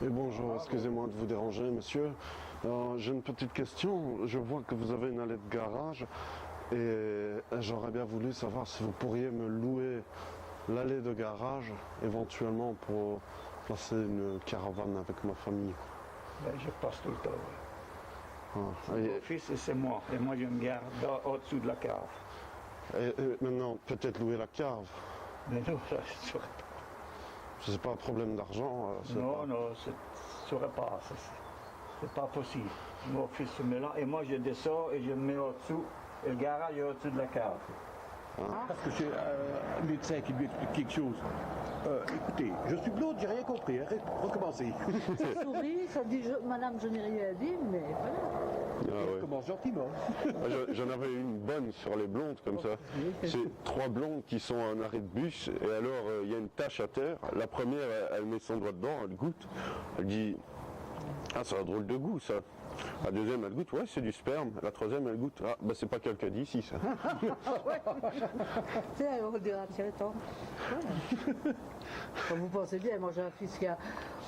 Et bonjour, excusez-moi de vous déranger, monsieur. J'ai une petite question. Je vois que vous avez une allée de garage et j'aurais bien voulu savoir si vous pourriez me louer l'allée de garage, éventuellement pour placer une caravane avec ma famille. Ben, je passe tout le temps. Ouais. Ah, Mon fils et c'est moi. Et moi, je me garde au-dessous de la cave. et maintenant, peut-être louer la cave. Mais non, ça, je ne saurais pas. C'est pas un problème d'argent. Non, non, je ne saurais pas. C'est pas possible. Mon fils se met là et moi, je descends et je me mets au-dessous. Et le garage est au-dessus de la cave. Parce que c'est un médecin qui lui explique quelque chose. Écoutez, je suis blonde, j'ai rien compris. Hein. Recommencez. Ça sourit, ça dit Madame, je n'ai rien dit, mais voilà. Ah ouais. Commence gentiment. J'en avais une bonne sur les blondes comme ça. C'est 3 blondes qui sont à un arrêt de bus et alors il y a une tache à terre. La première, elle met son doigt dedans, elle goûte. Elle dit « Ah, ça a un drôle de goût ça ». La deuxième, elle goûte « Ouais, c'est du sperme ». La troisième, elle goûte « Ah, bah c'est pas quelqu'un d'ici ça ». Tu sais, on dirait tiens, attends. Ouais. Comme vous pensez bien, moi j'ai un fils qui est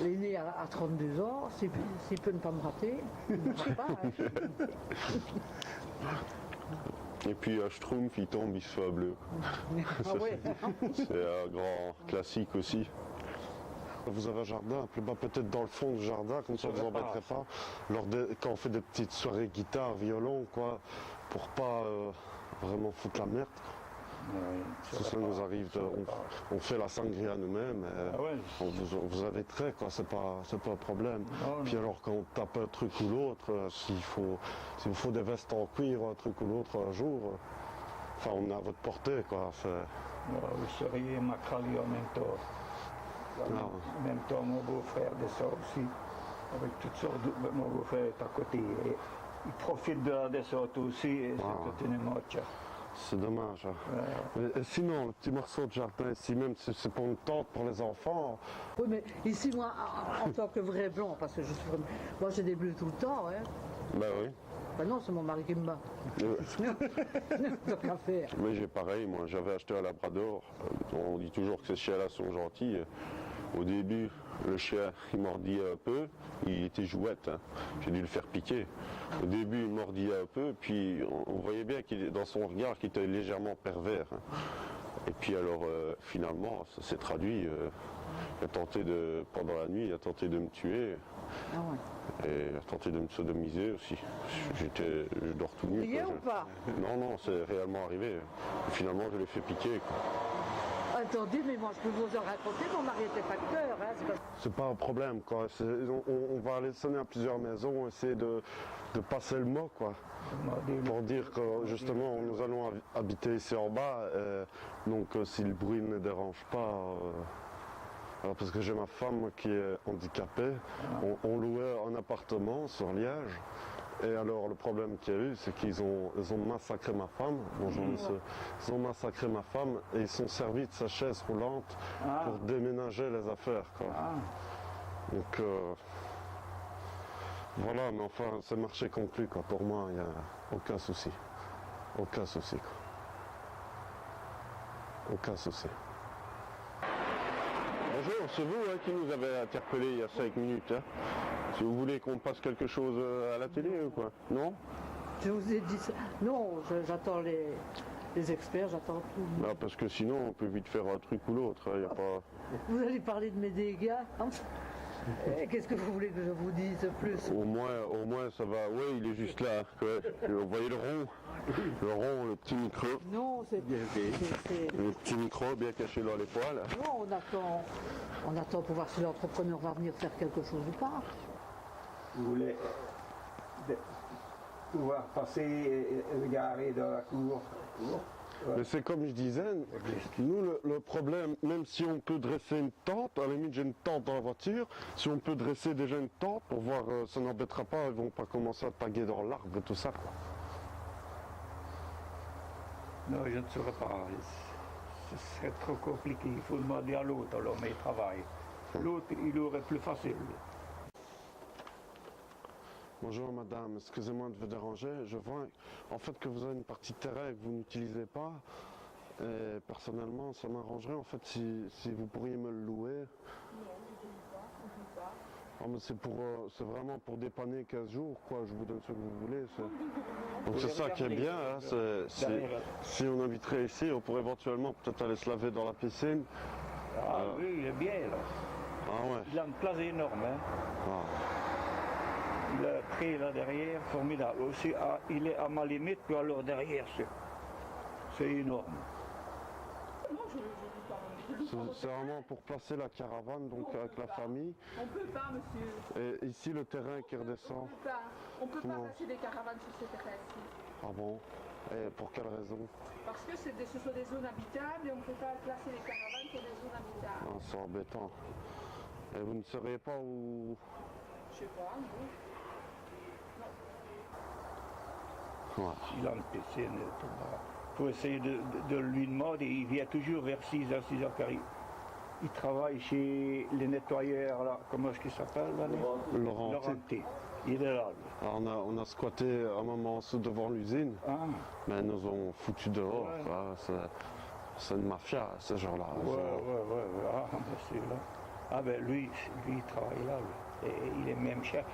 né à 32 ans, s'il peut ne pas me rater, il ne me rate pas. Hein. Et puis un schtroumpf, il tombe, il se fait bleu. Ah ouais. C'est un grand classique aussi. Vous avez un jardin, plus bas peut-être dans le fond du jardin, comme ça vous embêterez pas. Quand on fait des petites soirées guitare, violon, quoi, pour pas vraiment foutre la merde. Oui, Ça nous arrive, on fait la sangria nous-mêmes, ouais. on vous inviterait, quoi, c'est pas un problème. Non, Puis alors quand on tape un truc ou l'autre, s'il vous faut des vestes en cuir, un truc ou l'autre un jour, enfin on est à votre portée, quoi. Vous seriez ma Crali en même temps. En même temps, mon beau-frère descend aussi, avec toutes sortes de... Mon beau-frère est à côté, et il profite de la descente aussi, et c'est toute une moche. C'est dommage. Hein. Mais sinon, le petit morceau de jardin ici, même si c'est pour une tente pour les enfants. Oui, mais ici, moi, en tant que vrai blanc, parce que je suis vraiment... Moi j'ai des bleus tout le temps, hein. Ben oui. Ben non, c'est mon mari qui me bat. Donc qu'à faire. Mais j'ai pareil, moi j'avais acheté un labrador. On dit toujours que ces chiens-là sont gentils. Au début, le chien il mordit un peu, il était jouette, hein. J'ai dû le faire piquer. Au début il mordit un peu, puis on voyait bien qu'il dans son regard qu'il était légèrement pervers. Hein. Et puis alors finalement ça s'est traduit. Il a tenté pendant la nuit, il a tenté de me tuer. Ah ouais. Et il a tenté de me sodomiser aussi. Je dors tout nu. Riez ou pas? Non, c'est réellement arrivé. Et finalement, je l'ai fait piquer. Quoi. Attendez, mais moi je peux vous en raconter, mon mari était facteur, hein. C'est pas un problème, quoi. On va aller sonner à plusieurs maisons, essayer de passer le mot, quoi. Pour dire que justement, nous allons habiter ici en bas. Donc, si le bruit ne dérange pas. Alors parce que j'ai ma femme qui est handicapée, on louait un appartement sur Liège, et alors le problème qu'il y a eu, c'est qu'ils ont massacré ma femme, ils ont massacré ma femme et ils sont servis de sa chaise roulante pour déménager les affaires, quoi. Donc voilà, mais enfin c'est marché conclu, quoi. Pour moi, il n'y a aucun souci. Aucun souci, quoi. Aucun souci. Bonjour, c'est vous qui nous avez interpellé il y a 5 minutes. Hein. Si vous voulez qu'on passe quelque chose à la télé ou quoi? Non? Je vous ai dit ça. Non, j'attends les experts, j'attends tout. Ah, parce que sinon on peut vite faire un truc ou l'autre. Hein, y a pas... Vous allez parler de mes dégâts. Hein. Qu'est-ce que vous voulez que je vous dise plus? Au moins ça va. Oui, il est juste là. Ouais. Vous voyez le rond, le petit micro. Non, c'est... Le petit micro bien caché dans les poils. Non, on attend pour voir si l'entrepreneur va venir faire quelque chose ou pas. Vous voulez pouvoir passer et regarder dans la cour. Mais c'est comme je disais, nous le problème, même si on peut dresser une tente, à la limite j'ai une tente dans la voiture, si on peut dresser déjà une tente pour voir, ça n'embêtera pas, ils vont pas commencer à taguer dans l'arbre et tout ça, quoi. Non, je ne saurais pas. Ce serait trop compliqué. Il faut demander à l'autre, alors, mais il travaille. L'autre, il aurait plus facile. Bonjour madame, excusez-moi de vous déranger. Je vois en fait que vous avez une partie de terrain que vous n'utilisez pas. Et personnellement, ça m'arrangerait en fait si vous pourriez me le louer. Ah, mais c'est vraiment pour dépanner 15 jours, quoi. Je vous donne ce que vous voulez. Donc c'est ça qui est bien. Hein, si on habiterait ici, on pourrait éventuellement peut-être aller se laver dans la piscine. Ah oui, il est bien là. Ah ouais. Il a une place énorme. Hein. Ah. Il a pris là derrière, formidable. Aussi, il est à ma limite, puis alors derrière, c'est énorme. C'est vraiment pour placer la caravane, donc avec la famille. On peut pas, monsieur. Et ici, le terrain qui redescend. On peut pas Comment? placer des caravanes sur ce terrain-ci. Ah bon? Et pour quelle raison? Parce que ce sont des zones habitables et on ne peut pas placer les caravanes sur des zones habitables. Ah, c'est embêtant. Et vous ne sauriez pas où... Je sais pas, non. Voilà. Il a une piscine. Il faut essayer de lui demander. Il vient toujours vers 6h, 6h15. Il travaille chez les nettoyeurs, là. Comment est-ce qu'il s'appelle là, Laurenté. Il est là. Lui. Alors on a squatté un moment devant l'usine, mais ils nous ont foutu dehors. Ouais. C'est une mafia, ce genre-là. Ouais. Ah, ben c'est là. Ah ben lui, il travaille là, lui. Et il est même chef.